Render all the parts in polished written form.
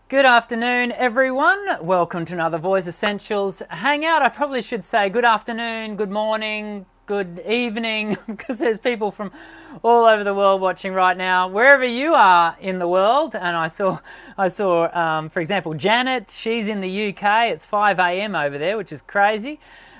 Good afternoon, everyone. Welcome to another Voice Essentials Hangout. I probably should say good afternoon, good morning, good evening, because there's people from all over the world watching right now, wherever you are in the world. And I saw, for example, Janet. She's in the UK. It's 5 a.m. over there, which is crazy.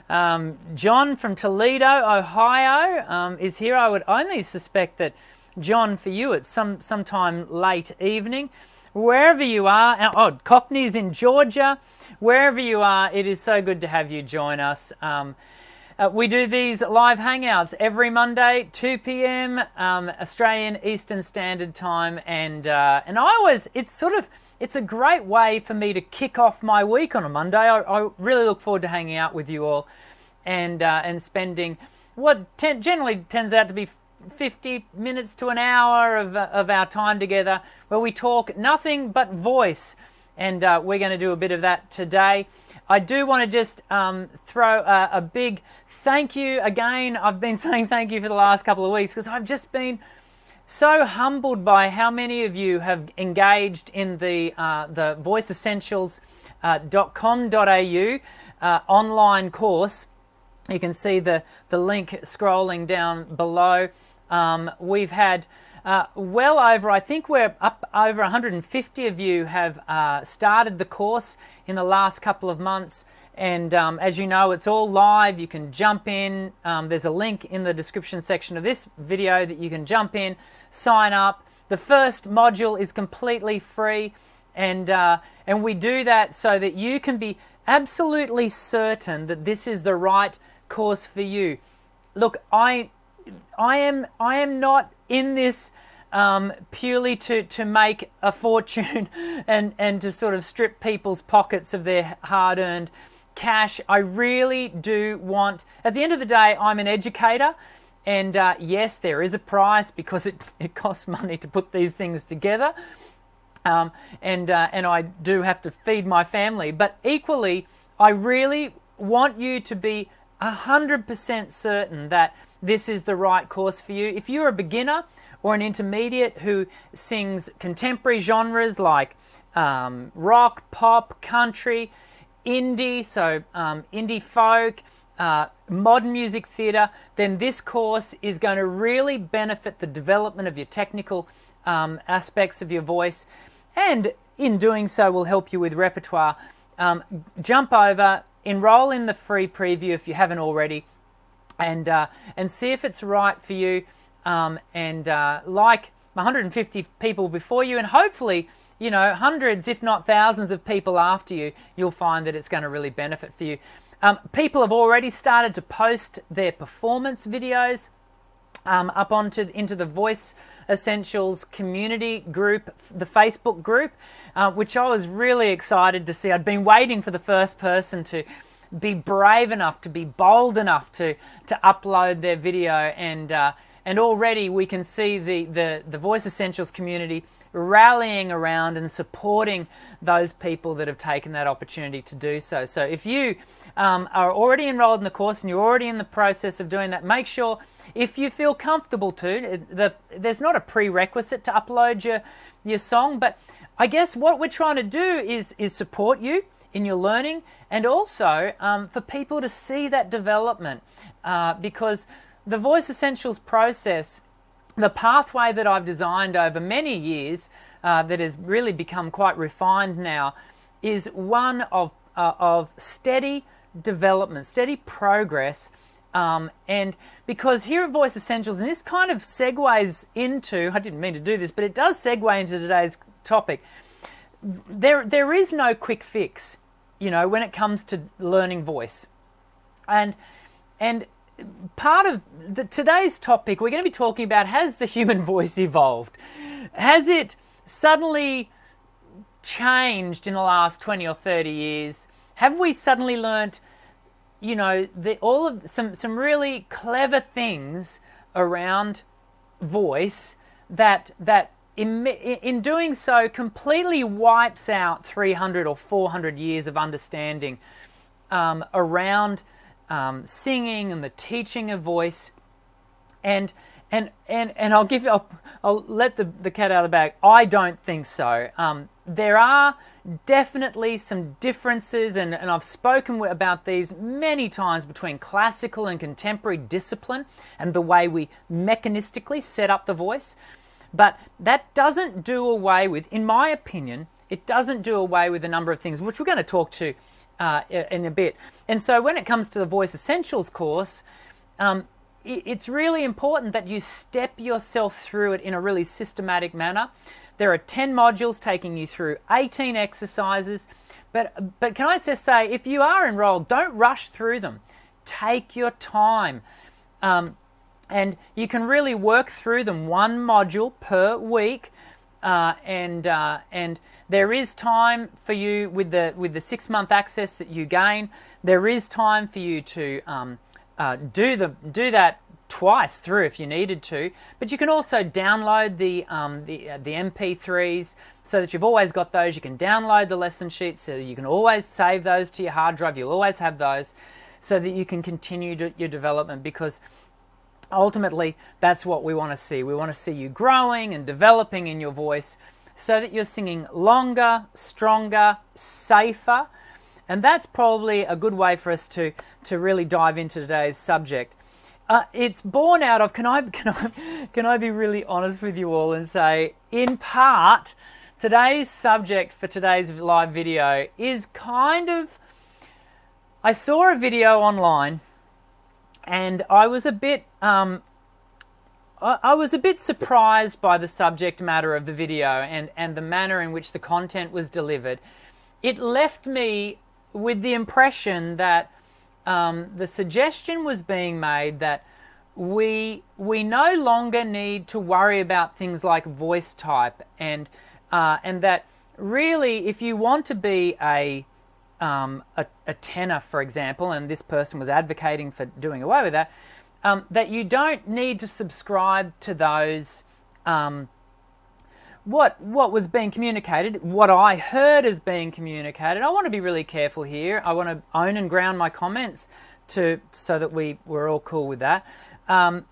John from Toledo, Ohio, is here. I would only suspect that, John, for you, it's sometime late evening. Wherever you are, Cockney's in Georgia, wherever you are, it is so good to have you join us. We do these live hangouts every Monday, 2 p.m. Australian Eastern Standard Time, and it's a great way for me to kick off my week on a Monday. I really look forward to hanging out with you all and spending what generally tends out to be 50 minutes to an hour of our time together, where we talk nothing but voice, and we're going to do a bit of that today. I do want to just throw a big thank you again. I've been saying thank you for the last couple of weeks because I've just been so humbled by how many of you have engaged in the voiceessentials.com.au online course. You can see the link scrolling down below. We've had well over, I think we're up over 150 of you have started the course in the last couple of months. And as you know, it's all live. You can jump in. There's a link in the description section of this video that you can jump in, sign up. The first module is completely free. And we do that so that you can be absolutely certain that this is the right course for you. Look, I am not in this purely to make a fortune and to sort of strip people's pockets of their hard-earned cash. I really do want, at the end of the day, I'm an educator, and yes, there is a price because it costs money to put these things together, and I do have to feed my family, but equally, I really want you to be 100% certain that this is the right course for you. If you're a beginner or an intermediate who sings contemporary genres like rock, pop, country, indie, so indie folk, modern music theatre, then this course is going to really benefit the development of your technical aspects of your voice, and in doing so will help you with repertoire. Jump over, enroll in the free preview if you haven't already, and see if it's right for you. Like 150 people before you, and hopefully, hundreds, if not thousands of people after you, you'll find that it's going to really benefit for you. People have already started to post their performance videos up into the Voice Essentials community group, the Facebook group, which I was really excited to see. I'd been waiting for the first person to be brave enough, to be bold enough to upload their video, and already we can see the Voice Essentials community rallying around and supporting those people that have taken that opportunity to do so. So if you are already enrolled in the course and you're already in the process of doing that, make sure, if you feel comfortable to, there's not a prerequisite to upload your song, but I guess what we're trying to do is support you in your learning, and also for people to see that development, because the Voice Essentials process, the pathway that I've designed over many years, that has really become quite refined now, is one of steady development, steady progress. And because here at Voice Essentials, and this kind of segues into, I didn't mean to do this, but it does segue into today's topic, there is no quick fix, when it comes to learning voice. And part of today's topic, we're going to be talking about, has the human voice evolved? Has it suddenly changed in the last 20 or 30 years? Have we suddenly learnt, some really clever things around voice that in doing so completely wipes out 300 or 400 years of understanding around singing and the teaching of voice, and I'll let the cat out of the bag. I don't think so. there are definitely some differences, and I've spoken about these many times, between classical and contemporary discipline and the way we mechanistically set up the voice. But that doesn't do away with, in my opinion, it doesn't do away with a number of things, which we're going to talk to in a bit. And so when it comes to the Voice Essentials course, it's really important that you step yourself through it in a really systematic manner. There are 10 modules taking you through 18 exercises. But can I just say, if you are enrolled, don't rush through them. Take your time. And you can really work through them one module per week. And there is time for you with the 6-month access that you gain. There is time for you to do that twice through if you needed to, but you can also download the MP3s so that you've always got those. You can download the lesson sheets, so you can always save those to your hard drive. You'll always have those so that you can continue your development, because ultimately that's what we want to see. We want to see you growing and developing in your voice so that you're singing longer, stronger, safer. And that's probably a good way for us to really dive into today's subject. It's born out of, can I be really honest with you all and say, in part, today's subject for today's live video is kind of, I saw a video online and I was a bit surprised by the subject matter of the video and the manner in which the content was delivered. It left me with the impression that the suggestion was being made that we no longer need to worry about things like voice type, and that really, if you want to be a tenor, for example, and this person was advocating for doing away with that, that you don't need to subscribe to those. What was being communicated, what I heard as being communicated. I want to be really careful here. I want to own and ground my comments so that we're all cool with that, and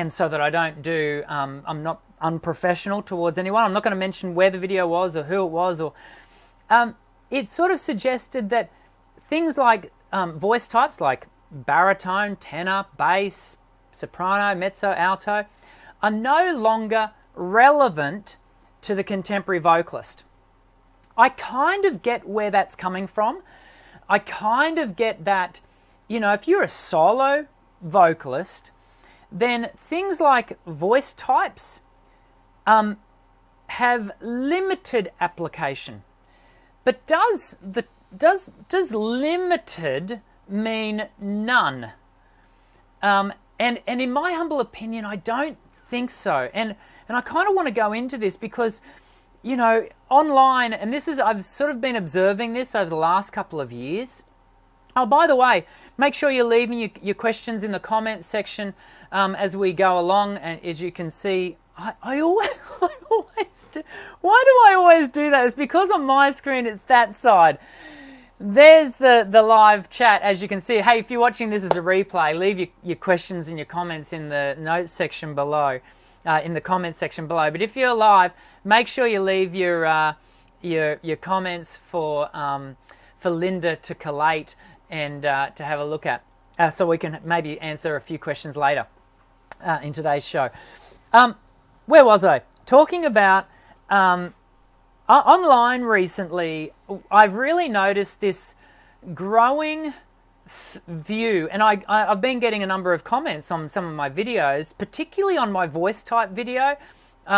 so that I don't do. I'm not unprofessional towards anyone. I'm not going to mention where the video was or who it was, or it sort of suggested that things like voice types like baritone, tenor, bass, soprano, mezzo, alto are no longer relevant to the contemporary vocalist. I kind of get where that's coming from. I kind of get that, if you're a solo vocalist, then things like voice types have limited application. But does limited mean none? And in my humble opinion, I don't think so. And I kind of want to go into this because, online, and I've sort of been observing this over the last couple of years. Oh, by the way, make sure you're leaving your questions in the comments section as we go along. And as you can see, I always do. Why do I always do that? It's because on my screen it's that side. There's the live chat, as you can see. Hey, if you're watching this as a replay, leave your questions and your comments in the notes section below. In the comments section below. But if you're live, make sure you leave your comments for Linda to collate and to have a look at, so we can maybe answer a few questions later in today's show. Where was I? Talking about online recently. I've really noticed this growing view, and I've been getting a number of comments on some of my videos, particularly on my voice type video,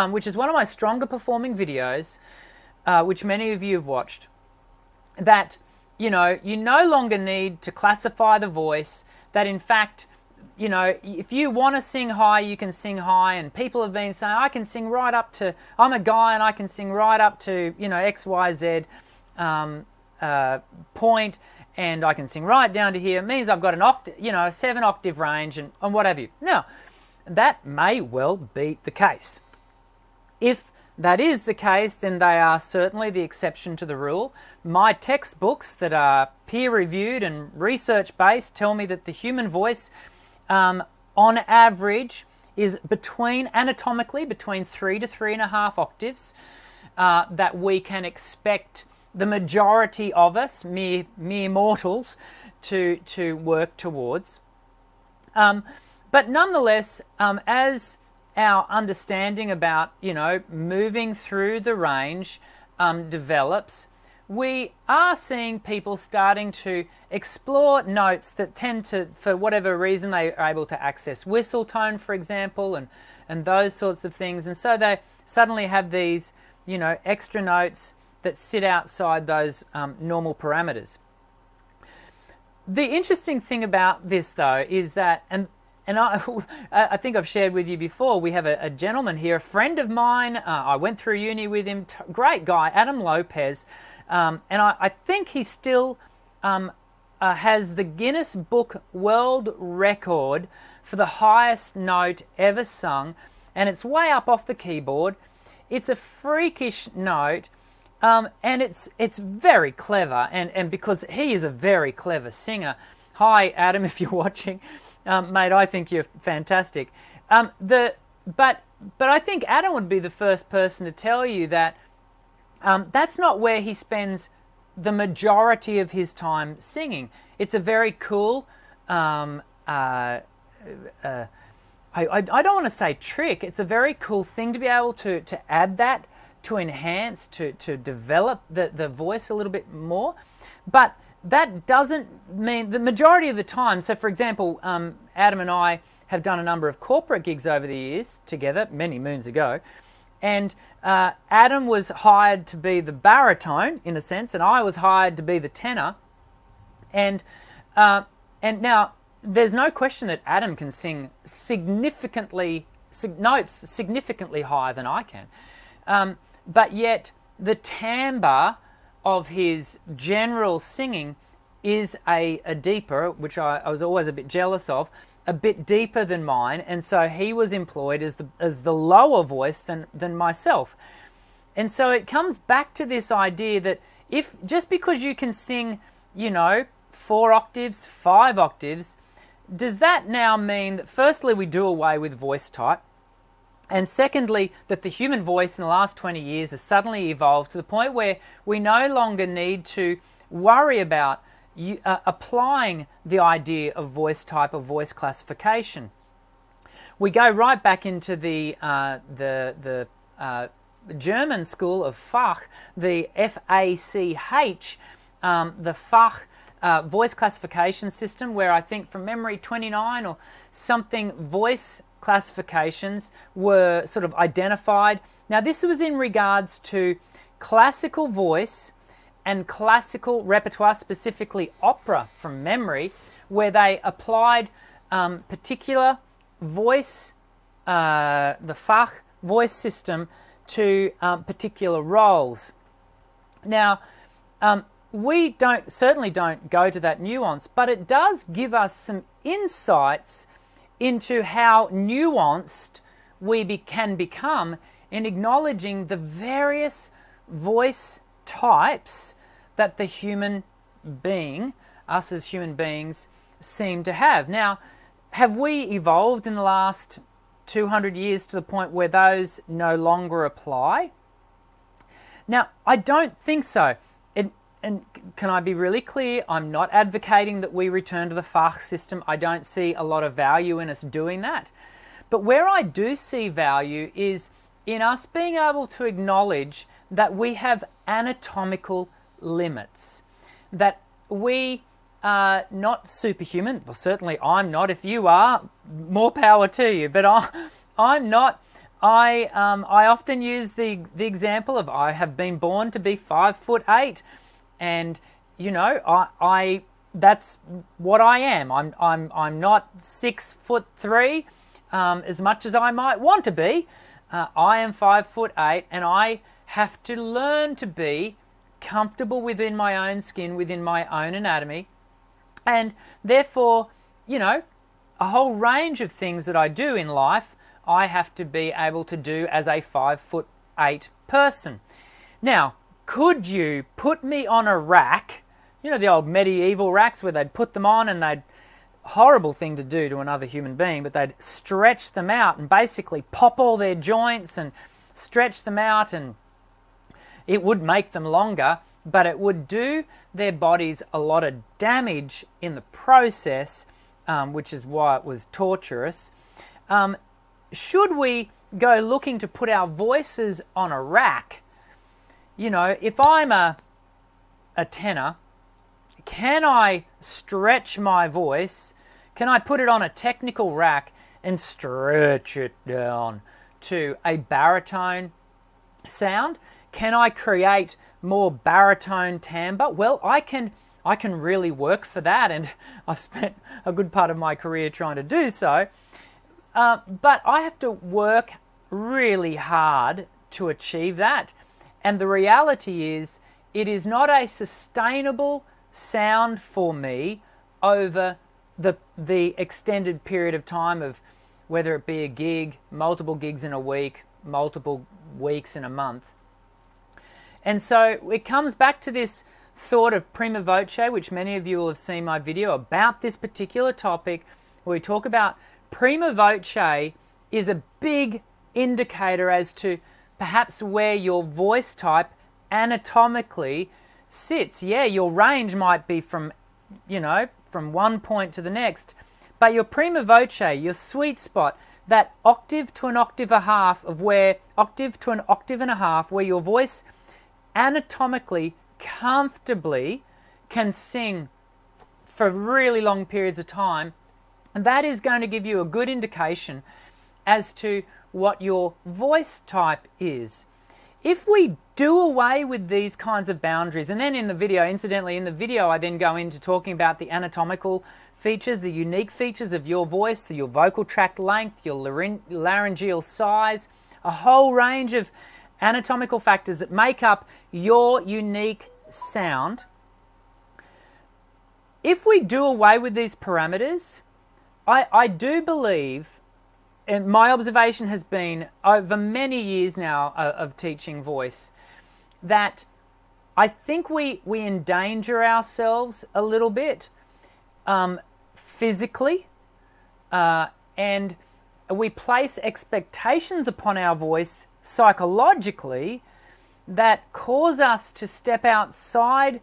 which is one of my stronger performing videos, which many of you have watched, that you no longer need to classify the voice, that in fact, if you want to sing high, you can sing high. And people have been saying, I can sing right up to, I'm a guy and I can sing right up to XYZ point, and I can sing right down to here. It means I've got an octave, a 7-octave range and what have you. Now, that may well be the case. If that is the case, then they are certainly the exception to the rule. My textbooks that are peer-reviewed and research-based tell me that the human voice, on average, is anatomically between 3 to 3.5 octaves. that we can expect the majority of us, mere mortals, to work towards. But nonetheless, as our understanding about, moving through the range develops, we are seeing people starting to explore notes that tend to, for whatever reason, they are able to access whistle tone, for example, and those sorts of things. And so they suddenly have these, extra notes that sit outside those normal parameters. The interesting thing about this, though, is that, and I think I've shared with you before, we have a gentleman here, a friend of mine. I went through uni with him, great guy, Adam Lopez, and I think he still has the Guinness Book World Record for the highest note ever sung, and it's way up off the keyboard. It's a freakish note, and it's very clever, and because he is a very clever singer. Hi, Adam, if you're watching. Mate, I think you're fantastic. But I think Adam would be the first person to tell you that that's not where he spends the majority of his time singing. It's a very cool, I don't want to say trick, it's a very cool thing to be able to add that, to enhance, to develop the voice a little bit more. But that doesn't mean the majority of the time. So, for example, Adam and I have done a number of corporate gigs over the years together, many moons ago, and Adam was hired to be the baritone, in a sense, and I was hired to be the tenor. And now there's no question that Adam can sing notes significantly higher than I can, but yet the timbre of his general singing is a deeper, which I was always a bit jealous of, a bit deeper than mine, and so he was employed as the lower voice than myself. And so it comes back to this idea that if just because you can sing, 4 octaves, 5 octaves, does that now mean that firstly we do away with voice type? And secondly, that the human voice in the last 20 years has suddenly evolved to the point where we no longer need to worry about applying the idea of voice type or voice classification. We go right back into the German school of Fach, the F-A-C-H, the Fach voice classification system, where I think from memory 29 or something voice classifications were sort of identified. Now this was in regards to classical voice and classical repertoire, specifically opera from memory, where they applied particular voice, the Fach voice system to particular roles. Now we certainly don't go to that nuance, but it does give us some insights into how nuanced we can become in acknowledging the various voice types that the human being, us as human beings, seem to have. Now, have we evolved in the last 200 years to the point where those no longer apply? Now, I don't think so. And can I be really clear? I'm not advocating that we return to the Fach system. I don't see a lot of value in us doing that. But where I do see value is in us being able to acknowledge that we have anatomical limits, that we are not superhuman. Well, certainly I'm not. If you are, more power to you. But I'm not. I often use the example of I have been born to be 5'8". And I that's what I am. I'm not 6'3", as much as I might want to be. I am 5'8", and I have to learn to be comfortable within my own skin, within my own anatomy, and therefore, a whole range of things that I do in life, I have to be able to do as a 5'8" person. Now, could you put me on a rack, the old medieval racks where they'd put them on and they'd, horrible thing to do to another human being, but they'd stretch them out and basically pop all their joints and stretch them out and It would make them longer, but it would do their bodies a lot of damage in the process, which is why it was torturous. Should we go looking to put our voices on a rack? You know, if I'm a tenor, can I stretch my voice? Can I put it on a technical rack and stretch it down to a baritone sound? Can I create more baritone timbre? Well, I can really work for that, and I've spent a good part of my career trying to do so. But I have to work really hard to achieve that. And the reality is, it is not a sustainable sound for me over the extended period of time of whether it be a gig, multiple gigs in a week, multiple weeks in a month. And so it comes back to this thought of prima voce, which many of you will have seen my video about this particular topic, where we talk about prima voce is a big indicator as to perhaps where your voice type anatomically sits. Yeah, your range might be from one point to the next, but your prima voce, your sweet spot, that octave to an octave and a half where your voice anatomically, comfortably can sing for really long periods of time, and that is going to give you a good indication as to what your voice type is. If we do away with these kinds of boundaries, and then incidentally in the video I then go into talking about the anatomical features, the unique features of your voice, your vocal tract length, your laryngeal size, a whole range of anatomical factors that make up your unique sound. If we do away with these parameters, I do believe, and my observation has been over many years now of teaching voice, that I think we endanger ourselves a little bit physically, and we place expectations upon our voice psychologically that cause us to step outside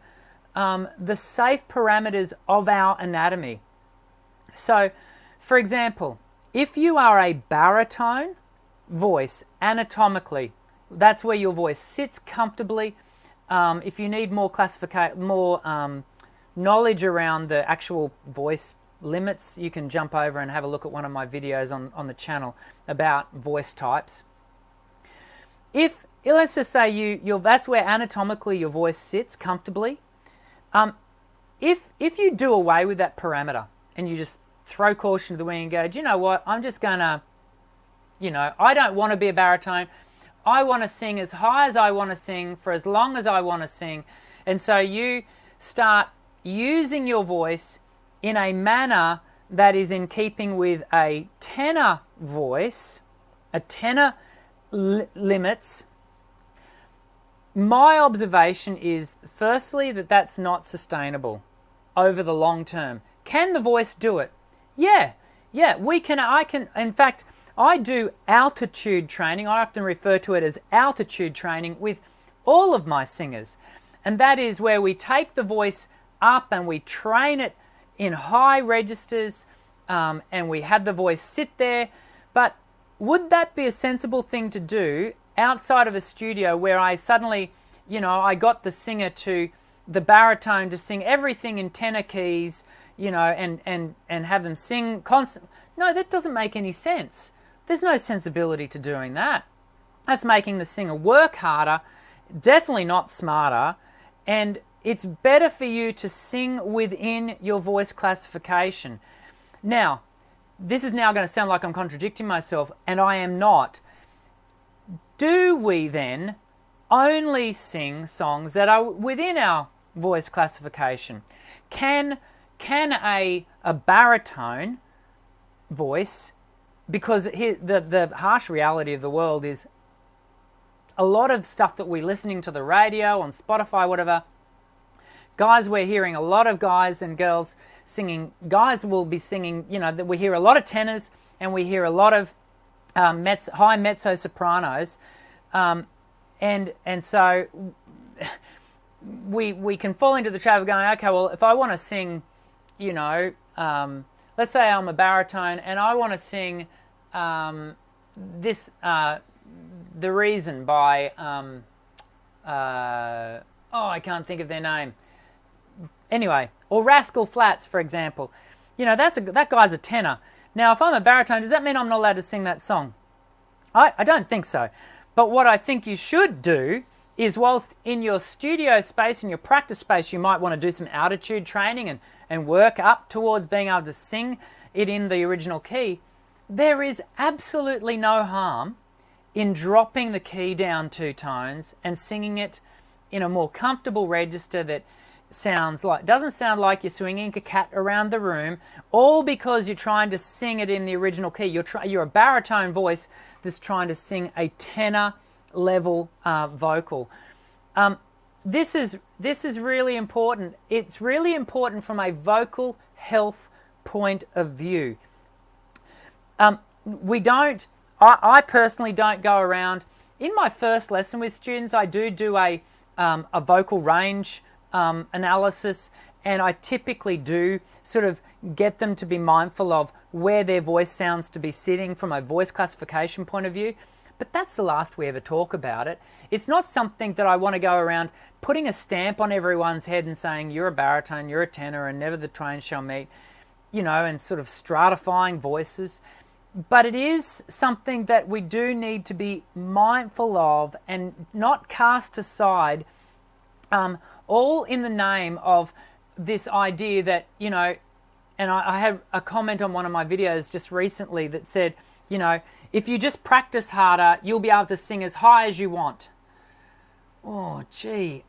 the safe parameters of our anatomy. So, for example, if you are a baritone voice anatomically, that's where your voice sits comfortably. If you need more knowledge around the actual voice limits, you can jump over and have a look at one of my videos on the channel about voice types. If let's just say that's where anatomically your voice sits comfortably. If you do away with that parameter and you just throw caution to the wind and go, do you know what, I'm just gonna, I don't want to be a baritone. I want to sing as high as I want to sing for as long as I want to sing. And so you start using your voice in a manner that is in keeping with a tenor voice, a tenor limits. My observation is, firstly, that that's not sustainable over the long term. Can the voice do it? Yeah, we can. In fact, I do altitude training. I often refer to it as altitude training with all of my singers. And that is where we take the voice up and we train it in high registers, and we have the voice sit there. But would that be a sensible thing to do outside of a studio where I suddenly, I got the singer the baritone to sing everything in tenor keys, and have them sing constant? No, that doesn't make any sense. There's no sensibility to doing that. That's making the singer work harder, definitely not smarter, and it's better for you to sing within your voice classification. Now, this is now going to sound like I'm contradicting myself, and I am not. Do we then only sing songs that are within our voice classification? Can a baritone voice, because the harsh reality of the world is a lot of stuff that we're listening to the radio, on Spotify, whatever, guys, we're hearing a lot of guys and girls singing. Guys will be singing, that we hear a lot of tenors and we hear a lot of high mezzo sopranos, And so we can fall into the trap of going, okay, well, if I want to sing, let's say I'm a baritone and I want to sing this, The Reason by, I can't think of their name. Anyway, or Rascal Flatts, for example. That guy's a tenor. Now, if I'm a baritone, does that mean I'm not allowed to sing that song? I don't think so. But what I think you should do is, whilst in your studio space, in your practice space, you might want to do some altitude training and work up towards being able to sing it in the original key, there is absolutely no harm in dropping the key down 2 tones and singing it in a more comfortable register that doesn't sound like you're swinging a cat around the room, all because you're trying to sing it in the original key. You're a baritone voice that's trying to sing a tenor level vocal. This is really important. It's really important from a vocal health point of view. I personally don't go around. In my first lesson with students, I do a vocal range analysis, and I typically do sort of get them to be mindful of where their voice sounds to be sitting from a voice classification point of view. But that's the last we ever talk about it. It's not something that I want to go around putting a stamp on everyone's head and saying, you're a baritone, you're a tenor, and never the twain shall meet, and sort of stratifying voices. But it is something that we do need to be mindful of and not cast aside, all in the name of this idea that, and I had a comment on one of my videos just recently that said, if you just practice harder, you'll be able to sing as high as you want. Oh, gee,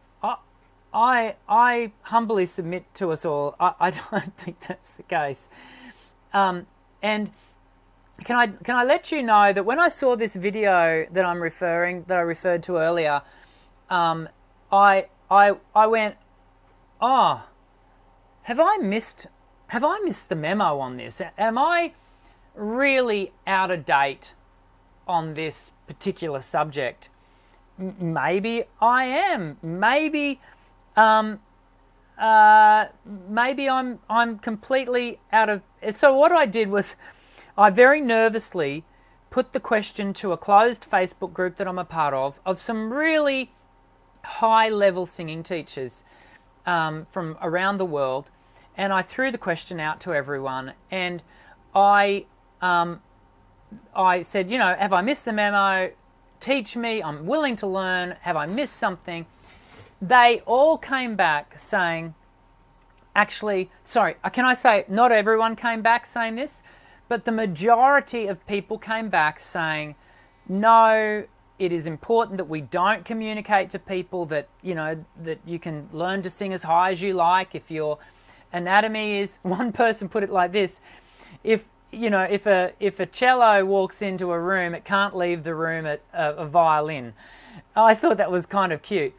I humbly submit to us all, I don't think that's the case. And can I let you know that when I saw this video that I referred to earlier, I went, oh, have I missed the memo on this? Am I really out of date on this particular subject? Maybe I am. Maybe I'm completely out of. So what I did was, I very nervously put the question to a closed Facebook group that I'm a part of some really high-level singing teachers from around the world, and I threw the question out to everyone, and I said, have I missed the memo? Teach me, I'm willing to learn. Have I missed something? They all came back saying, actually, sorry, can I say not everyone came back saying this, but the majority of people came back saying, no, it is important that we don't communicate to people that, that you can learn to sing as high as you like. If your anatomy is, one person put it like this, if a cello walks into a room, it can't leave the room at a violin. I thought that was kind of cute.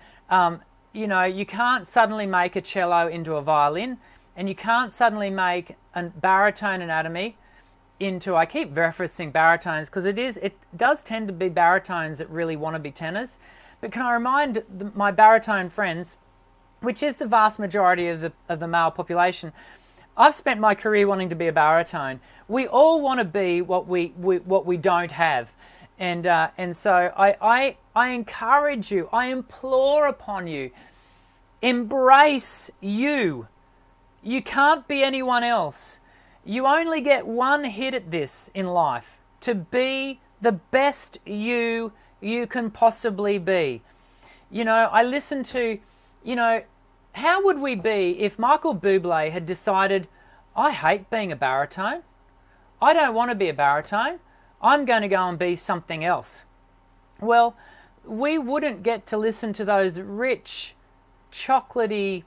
You can't suddenly make a cello into a violin, and you can't suddenly make a baritone anatomy into, I keep referencing baritones because it does tend to be baritones that really want to be tenors. But can I remind my baritone friends, which is the vast majority of the male population, I've spent my career wanting to be a baritone. We all want to be what we don't have, and so I encourage you, I implore upon you, embrace you. You can't be anyone else. You only get one hit at this in life, to be the best you can possibly be. I listen to, how would we be if Michael Bublé had decided, I hate being a baritone. I don't want to be a baritone. I'm going to go and be something else. Well, we wouldn't get to listen to those rich, chocolatey,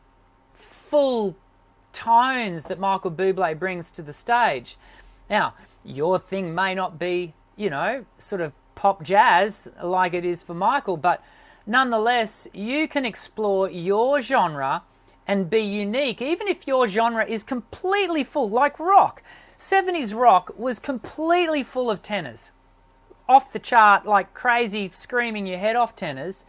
full tones that Michael Bublé brings to the stage. Now, your thing may not be, sort of pop jazz like it is for Michael, but nonetheless, you can explore your genre and be unique, even if your genre is completely full, like rock. 70s rock was completely full of tenors. off the chart, like crazy, screaming your head off tenors,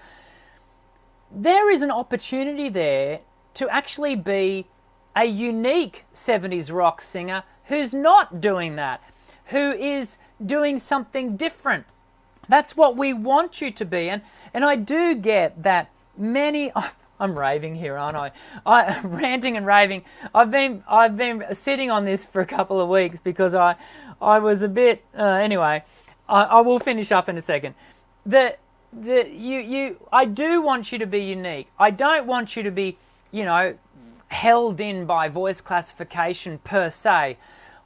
there is an opportunity there to actually be a unique 70s rock singer who's not doing that, who is doing something different. That's what we want you to be. And I do get that many... I'm raving here, aren't I? I'm ranting and raving. I've been sitting on this for a couple of weeks because I was a bit... anyway, I will finish up in a second. I do want you to be unique. I don't want you to be, held in by voice classification per se.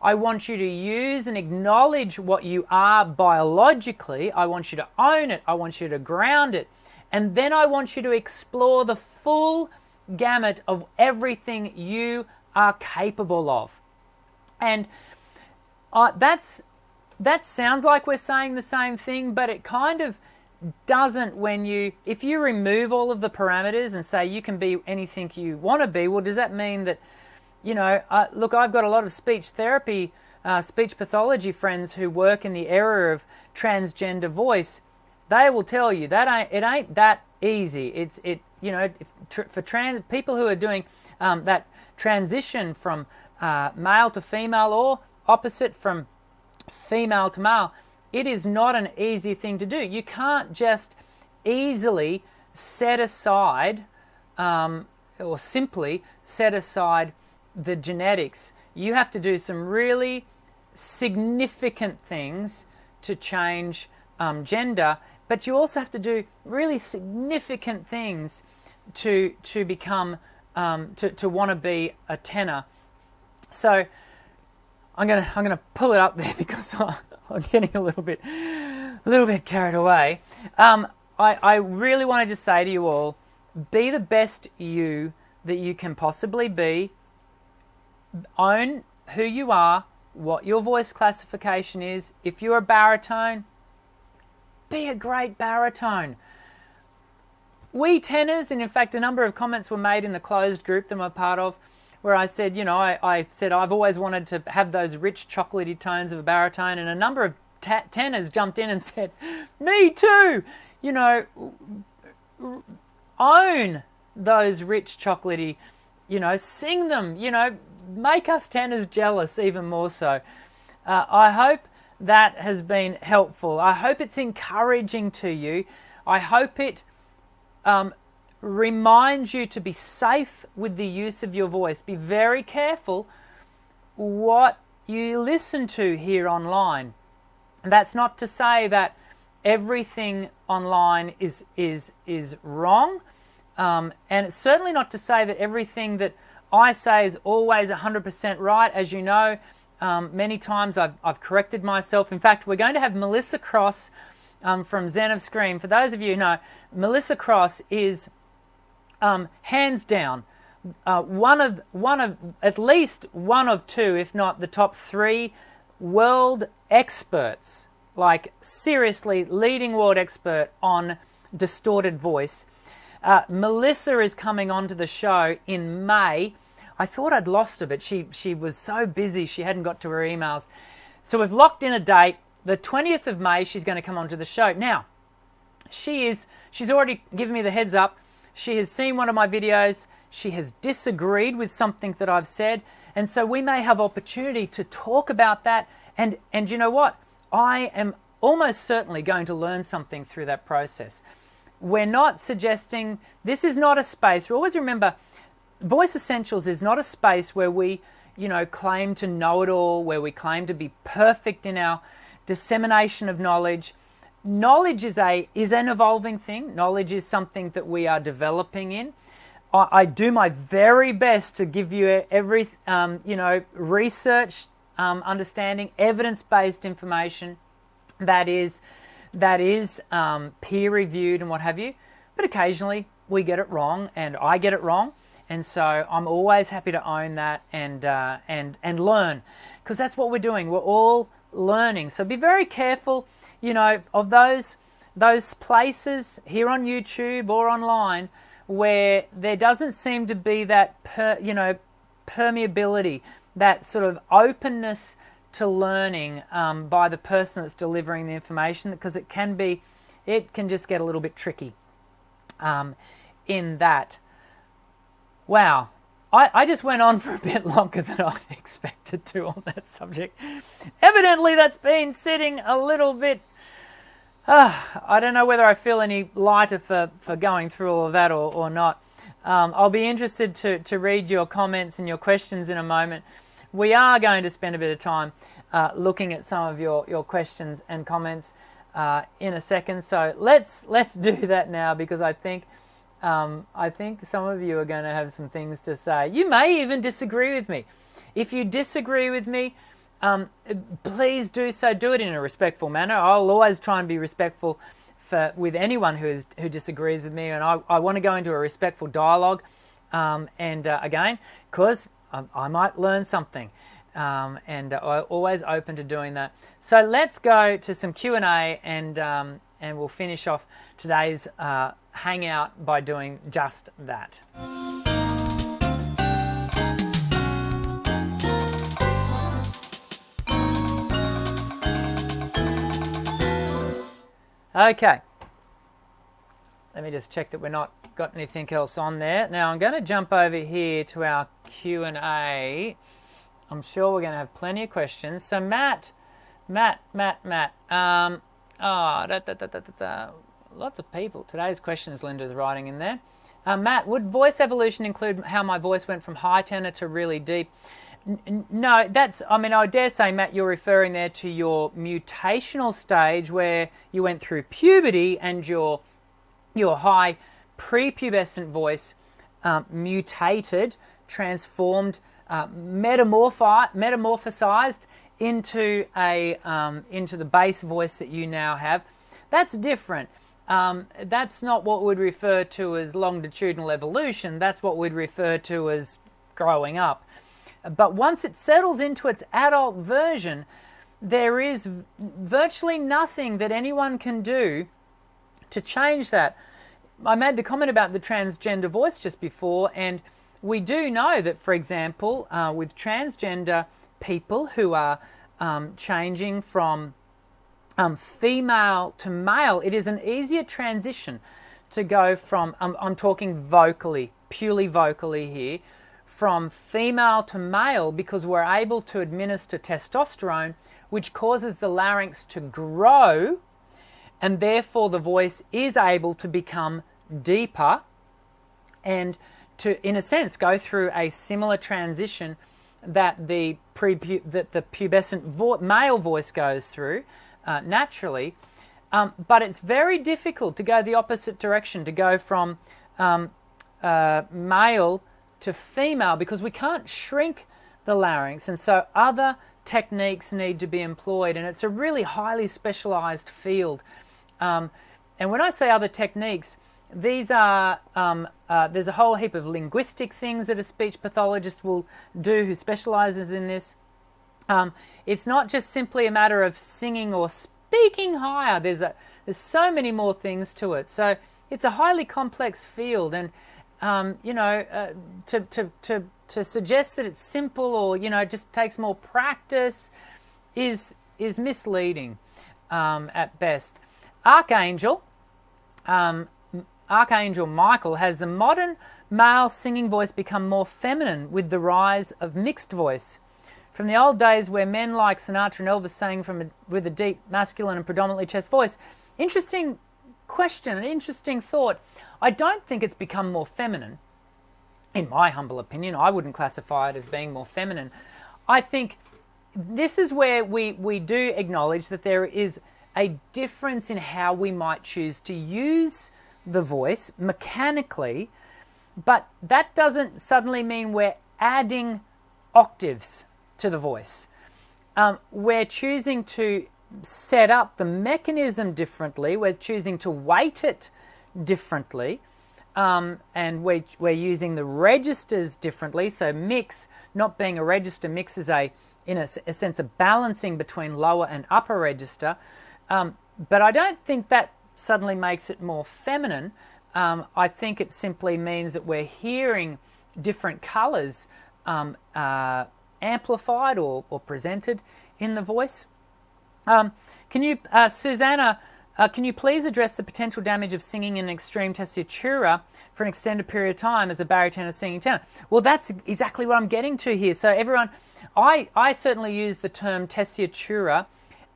I want you to use and acknowledge what you are biologically. I want you to own it. I want you to ground it. And then I want you to explore the full gamut of everything you are capable of. And that sounds like we're saying the same thing, but it kind of doesn't if you remove all of the parameters and say you can be anything you want to be. Well, does that mean that, look, I've got a lot of speech therapy, speech pathology friends who work in the area of transgender voice. They will tell you that it ain't that easy. For people who are doing that transition from male to female or opposite from female to male, it is not an easy thing to do. You can't just easily set aside or simply set aside the genetics. You have to do some really significant things to change gender, but you also have to do really significant things to become to want to be a tenor. So I'm gonna pull it up there because I'm getting a little bit carried away. I really want to just say to you all, be the best you that you can possibly be. Own who you are, what your voice classification is. If you're a baritone, be a great baritone. We tenors, and in fact a number of comments were made in the closed group that I'm a part of, where I said, I said I've always wanted to have those rich chocolatey tones of a baritone, and a number of tenors jumped in and said, me too, own those rich chocolatey, sing them, make us tenors jealous even more so. I hope that has been helpful. I hope it's encouraging to you. I hope it reminds you to be safe with the use of your voice. Be very careful what you listen to here online. And that's not to say that everything online is wrong, and it's certainly not to say that everything that I say is always 100% right. As you know, many times I've corrected myself. In fact, we're going to have Melissa Cross from Zen of Scream. For those of you who know, Melissa Cross is hands down one of at least one of two, if not the top three world experts, like seriously leading world expert on distorted voice. Melissa is coming onto the show in May. I thought I'd lost her, but she was so busy she hadn't got to her emails. So we've locked in a date. The 20th of May, she's going to come onto the show. Now, she's already given me the heads up. She has seen one of my videos. She has disagreed with something that I've said. And so we may have opportunity to talk about that. And you know what? I am almost certainly going to learn something through that process. We're not suggesting, this is not a space. Always remember, Voice Essentials is not a space where we, claim to know it all, where we claim to be perfect in our dissemination of knowledge. Knowledge is an evolving thing. Knowledge is something that we are developing in. I do my very best to give you every, research, understanding, evidence-based information that is peer-reviewed and what have you. But occasionally we get it wrong, and I get it wrong, and so I'm always happy to own that and learn, because that's what we're doing. We're all learning. So be very careful, of those places here on YouTube or online where there doesn't seem to be that permeability, that sort of openness to learning by the person that's delivering the information, because it can just get a little bit tricky in that. Wow, I just went on for a bit longer than I'd expected to on that subject. Evidently that's been sitting a little bit... I don't know whether I feel any lighter for going through all of that or not. I'll be interested to read your comments and your questions in a moment. We are going to spend a bit of time looking at some of your questions and comments in a second. So let's do that now, because I think some of you are going to have some things to say. You may even disagree with me. If you disagree with me, please do so. Do it in a respectful manner. I'll always try and be respectful with anyone who disagrees with me, and I want to go into a respectful dialogue. Again, because I might learn something, and I'm always open to doing that. So let's go to some Q&A, and we'll finish off today's hangout by doing just that. Okay, let me just check that we're not got anything else on there. Now I'm going to jump over here to our Q&A. I'm sure we're going to have plenty of questions. So Matt. Lots of people. Today's questions Linda's writing in there. Matt, would voice evolution include how my voice went from high tenor to really deep? No, I dare say, Matt, you're referring there to your mutational stage where you went through puberty and your high prepubescent voice mutated, transformed, metamorphosized into the bass voice that you now have. That's different. That's not what we'd refer to as longitudinal evolution. That's what we'd refer to as growing up. But once it settles into its adult version, there is virtually nothing that anyone can do to change that. I made the comment about the transgender voice just before, and we do know that, for example, with transgender people who are changing from female to male, it is an easier transition to go from, I'm talking vocally, purely vocally here, from female to male, because we're able to administer testosterone, which causes the larynx to grow, and therefore the voice is able to become deeper and to, in a sense, go through a similar transition that the pubescent male voice goes through naturally. But it's very difficult to go the opposite direction, to go from male to female, because we can't shrink the larynx, and so other techniques need to be employed, and it's a really highly specialized field. And when I say other techniques, these are there's a whole heap of linguistic things that a speech pathologist will do who specializes in this. It's not just simply a matter of singing or speaking higher. There's so many more things to it. So it's a highly complex field, and to suggest that it's simple or just takes more practice is misleading at best. Archangel Michael, has the modern male singing voice become more feminine with the rise of mixed voice? From the old days where men like Sinatra and Elvis sang with a deep masculine and predominantly chest voice. Interesting question, an interesting thought. I don't think it's become more feminine. In my humble opinion, I wouldn't classify it as being more feminine. I think this is where we do acknowledge that there is a difference in how we might choose to use the voice mechanically, but that doesn't suddenly mean we're adding octaves to the voice. We're choosing to set up the mechanism differently. We're choosing to weight it differently, and we're using the registers differently. So mix, not being a register, mix is in a sense a balancing between lower and upper register. But I don't think that suddenly makes it more feminine. I think it simply means that we're hearing different colours amplified or presented in the voice. Can you, Susanna, can you please address the potential damage of singing in extreme Tessie Tura for an extended period of time as a baritone or singing tenor? Well, that's exactly what I'm getting to here. So everyone, I certainly use the term Tessie Tura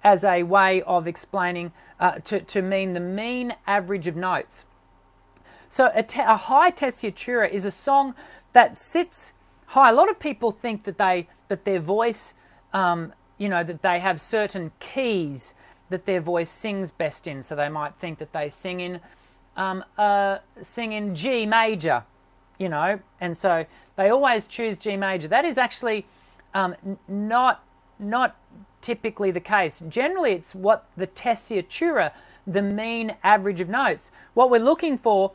as a way of explaining, to mean the mean average of notes. So a high tessitura is a song that sits high. A lot of people think that their voice, that they have certain keys that their voice sings best in. So they might think that they sing in G major, and so they always choose G major. That is actually not typically the case. Generally, it's what the tessitura, the mean average of notes. What we're looking for,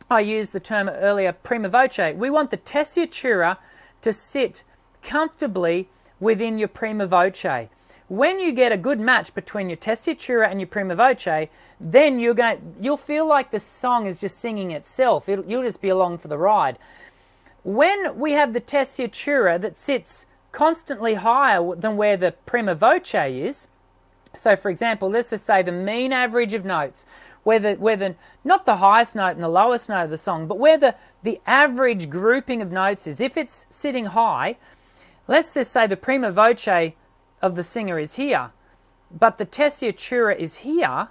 I used the term earlier, prima voce. We want the tessitura to sit comfortably within your prima voce. When you get a good match between your tessitura and your prima voce, then you'll feel like the song is just singing itself. You'll just be along for the ride. When we have the tessitura that sits constantly higher than where the prima voce is, so for example, let's just say the mean average of notes, where the not the highest note and the lowest note of the song, but where the average grouping of notes is. If it's sitting high, let's just say the prima voce of the singer is here, but the tessitura is here,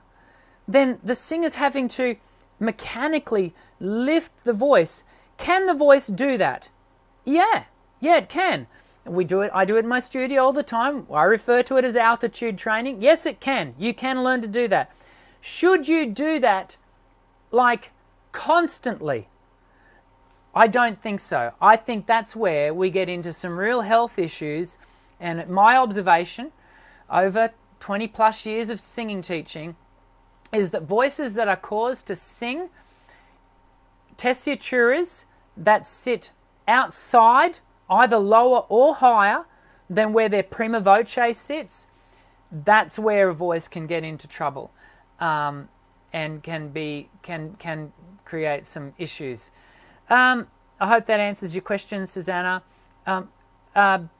then the singer's having to mechanically lift the voice. Can the voice do that? Yeah, it can. We do it. I do it in my studio all the time. I refer to it as altitude training. Yes, it can. You can learn to do that. Should you do that like constantly? I don't think so. I think that's where we get into some real health issues. And my observation over 20 plus years of singing teaching is that voices that are caused to sing tessituras that sit outside, either lower or higher than where their prima voce sits, that's where a voice can get into trouble, and can create some issues. I hope that answers your question, Susanna.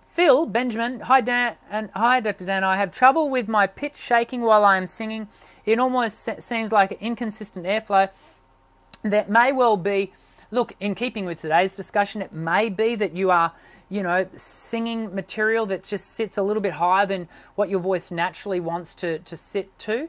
Phil Benjamin, hi Dan, and hi Dr. Dan. I have trouble with my pitch shaking while I am singing. It almost seems like an inconsistent airflow. That may well be, look, in keeping with today's discussion, it may be that you are, singing material that just sits a little bit higher than what your voice naturally wants to sit to.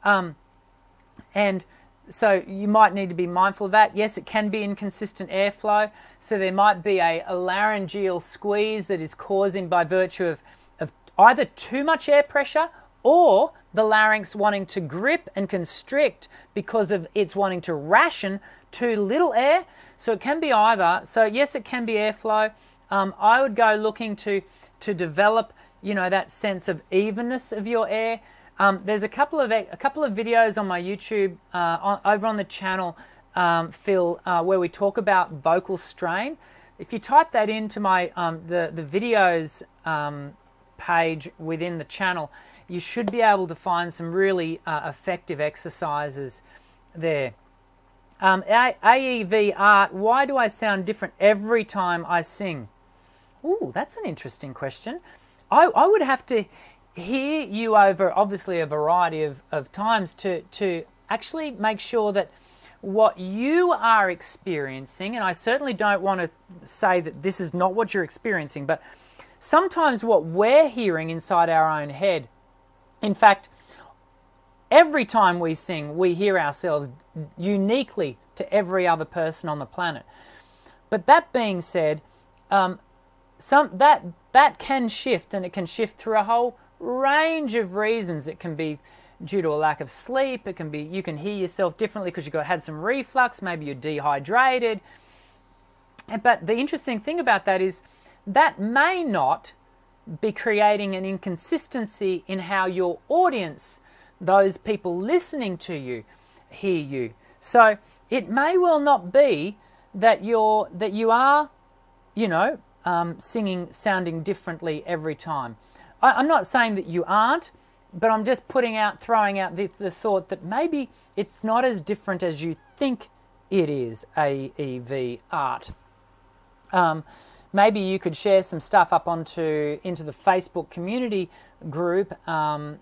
And so you might need to be mindful of that. Yes, it can be inconsistent airflow. So there might be a laryngeal squeeze that is causing by virtue of either too much air pressure or the larynx wanting to grip and constrict because of it's wanting to ration too little air. So it can be either. So yes, it can be airflow. I would go looking to develop, that sense of evenness of your air. There's a couple of videos on my YouTube over on the channel, Phil, where we talk about vocal strain. If you type that into my the videos page within the channel, you should be able to find some really effective exercises there. AEV Art, why do I sound different every time I sing? Ooh, that's an interesting question. I would have to hear you over obviously a variety of times to actually make sure that what you are experiencing, and I certainly don't want to say that this is not what you're experiencing, but sometimes what we're hearing inside our own head, in fact, every time we sing, we hear ourselves uniquely to every other person on the planet. But that being said, that can shift, and it can shift through a whole range of reasons. It can be due to a lack of sleep. It can be you can hear yourself differently because you've had some reflux. Maybe you're dehydrated. But the interesting thing about that is that may not be creating an inconsistency in how your audience, those people listening to you, hear you. So it may well not be that you are, singing, sounding differently every time. I'm not saying that you aren't, but I'm just throwing out the thought that maybe it's not as different as you think it is, AEV Art. maybe you could share some stuff up into the Facebook community group and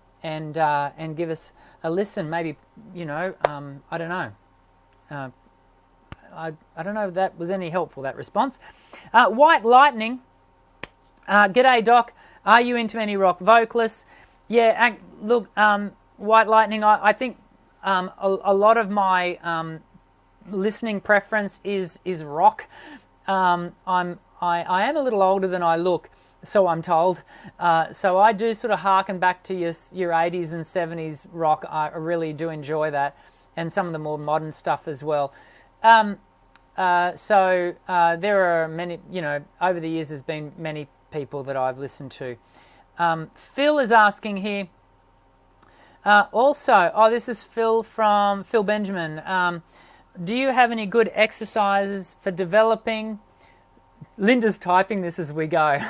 give us a listen. Maybe, I don't know. I don't know if that was any helpful, that response. White Lightning, g'day Doc, are you into any rock vocalists? Yeah, look, White Lightning, I think a lot of my listening preference is rock. I am a little older than I look, so I'm told. So I do sort of harken back to your 80s and 70s rock. I really do enjoy that, and some of the more modern stuff as well. So there are many, over the years there's been many people that I've listened to. Phil is asking here, this is Phil from Phil Benjamin. Do you have any good exercises for developing? Linda's typing this as we go.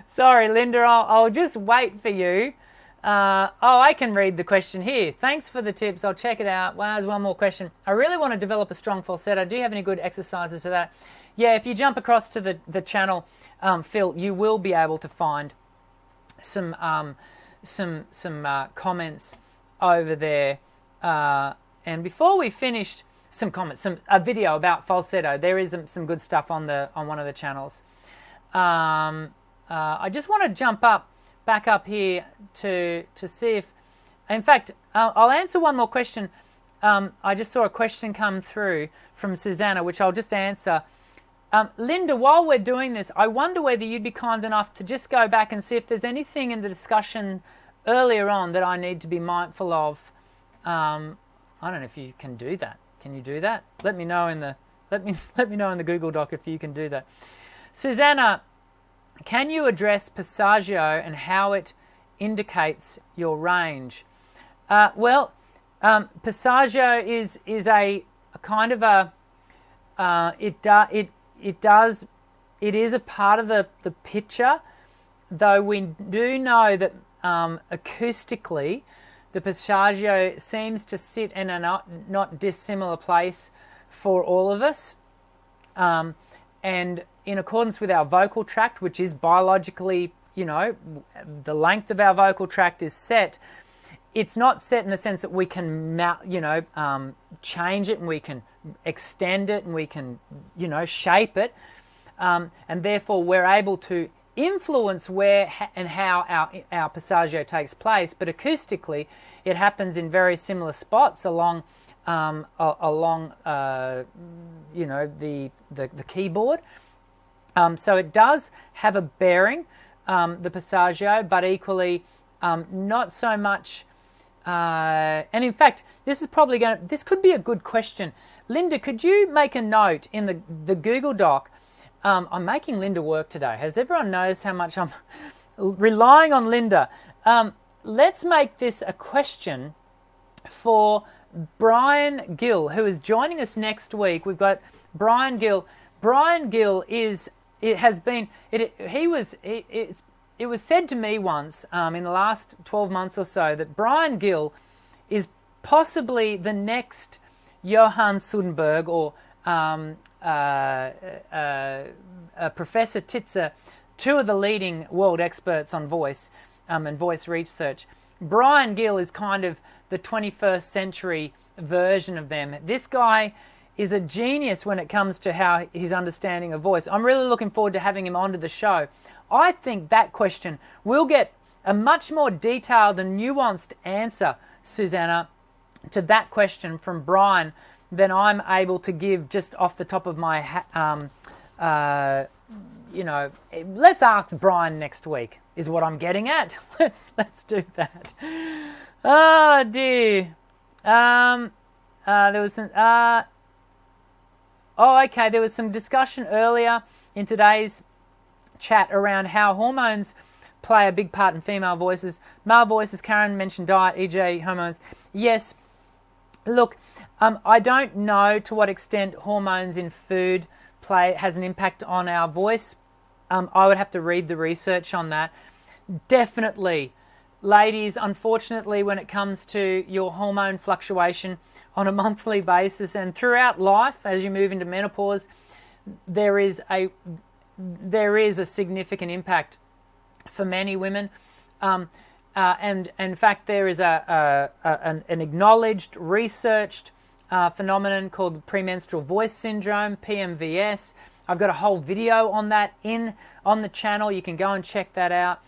Sorry, Linda, I'll just wait for you. I can read the question here. Thanks for the tips. I'll check it out. Wow, there's one more question. I really want to develop a strong falsetto. Do you have any good exercises for that? Yeah, if you jump across to the channel, Phil, you will be able to find some comments over there. And before we finished, some comments, a video about falsetto. There is some good stuff on one of the channels. I just want to jump back up here to see if, in fact, I'll answer one more question. I just saw a question come through from Susanna, which I'll just answer. Linda, while we're doing this, I wonder whether you'd be kind enough to just go back and see if there's anything in the discussion earlier on that I need to be mindful of. I don't know if you can do that. Can you do that? Let me know in the Google Doc if you can do that. Susanna, can you address Passaggio and how it indicates your range? Passaggio is a kind of a it is a part of the picture, though we do know that acoustically the Passaggio seems to sit in a not dissimilar place for all of us. And in accordance with our vocal tract, which is biologically, the length of our vocal tract is set, it's not set in the sense that we can, change it and we can extend it and we can, shape it. And therefore we're able to influence where and how our passaggio takes place, but acoustically it happens in very similar spots along the keyboard. So it does have a bearing, the passaggio, but equally not so much. And in fact, this could be a good question. Linda, could you make a note in the Google Doc? I'm making Linda work today. Has everyone noticed how much I'm relying on Linda? Let's make this a question for Brian Gill, who is joining us next week. We've got Brian Gill. Brian Gill it was said to me once in the last 12 months or so that Brian Gill is possibly the next Johann Sundberg or Professor Titzer, two of the leading world experts on voice and voice research. Brian Gill is kind of the 21st century version of them. This guy is a genius when it comes to how his understanding of voice. I'm really looking forward to having him onto the show. I think that question will get a much more detailed and nuanced answer, Susanna, to that question from Brian than I'm able to give just off the top of my let's ask Brian next week is what I'm getting at. Let's do that. Oh dear. There was some there was some discussion earlier in today's chat around how hormones play a big part in female voices. Male voices, Karen mentioned diet, e.g. hormones. Yes, look, I don't know to what extent hormones in food has an impact on our voice. I would have to read the research on that. Definitely, ladies, unfortunately, when it comes to your hormone fluctuation on a monthly basis and throughout life as you move into menopause, there is a significant impact for many women. And in fact, there is an acknowledged, researched phenomenon called premenstrual voice syndrome, PMVS. I've got a whole video on that on the channel. You can go and check that out.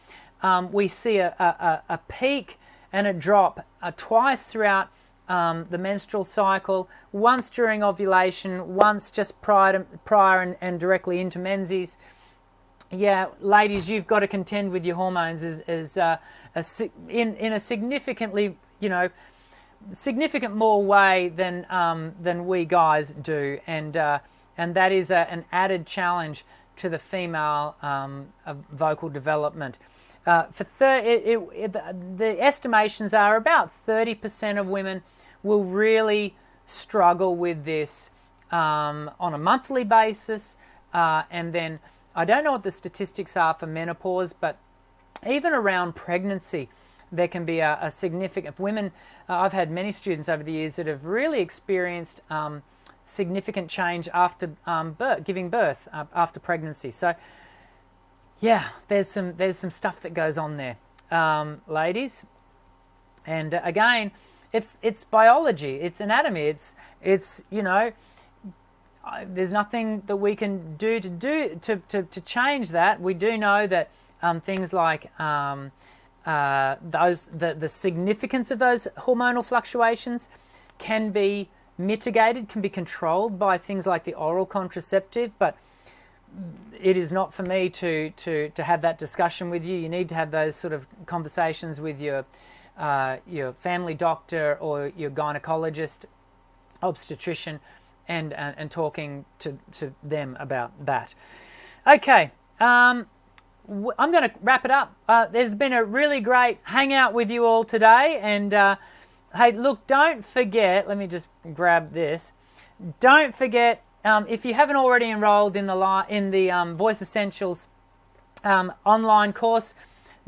We see a peak and a drop twice throughout the menstrual cycle, once during ovulation, once just prior and directly into menses. Yeah, ladies, you've got to contend with your hormones in a significantly, significant more way than we guys do, and that is an added challenge to the female vocal development. The estimations are about 30% of women will really struggle with this on a monthly basis, and then I don't know what the statistics are for menopause, but even around pregnancy, there can be a significant women. I've had many students over the years that have really experienced significant change after giving birth, after pregnancy. So, yeah, there's some stuff that goes on there, ladies. And again, it's biology, it's anatomy, it's there's nothing that we can do to change that. We do know that things like the significance of those hormonal fluctuations can be mitigated, can be controlled by things like the oral contraceptive, but it is not for me to have that discussion with you. You need to have those sort of conversations with your family doctor or your gynecologist, obstetrician, and talking to them about that. Okay, I'm going to wrap it up. There's been a really great hangout with you all today, and hey, look, don't forget, let me just grab this. Don't forget, if you haven't already enrolled in the Voice Essentials online course,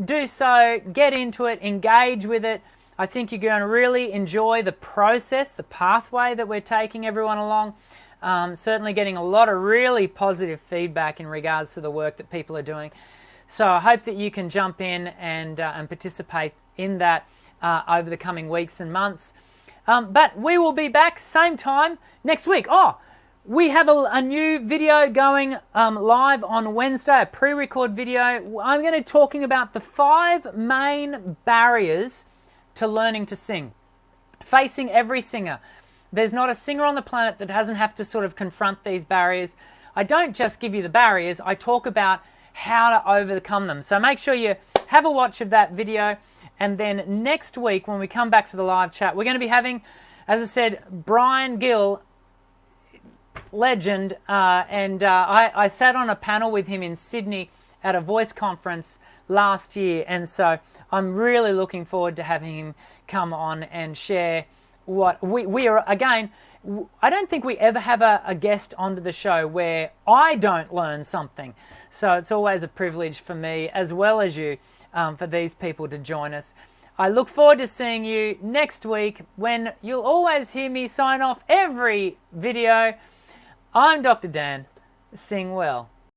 do so, get into it, engage with it. I think you're going to really enjoy the process, the pathway that we're taking everyone along. Certainly getting a lot of really positive feedback in regards to the work that people are doing. So I hope that you can jump in and participate in that over the coming weeks and months. But we will be back same time next week. We have a new video going live on Wednesday, a pre-record video. I'm going to be talking about the 5 main barriers to learning to sing, facing every singer. There's not a singer on the planet that doesn't have to sort of confront these barriers. I don't just give you the barriers, I talk about how to overcome them. So make sure you have a watch of that video, and then next week when we come back for the live chat, we're going to be having, as I said, Brian Gill, legend, and I sat on a panel with him in Sydney at a voice conference last year, and so I'm really looking forward to having him come on and share what we are. Again, I don't think we ever have a guest onto the show where I don't learn something, so it's always a privilege for me as well as you for these people to join us. I look forward to seeing you next week when you'll always hear me sign off every video. I'm Dr. Dan. Sing well.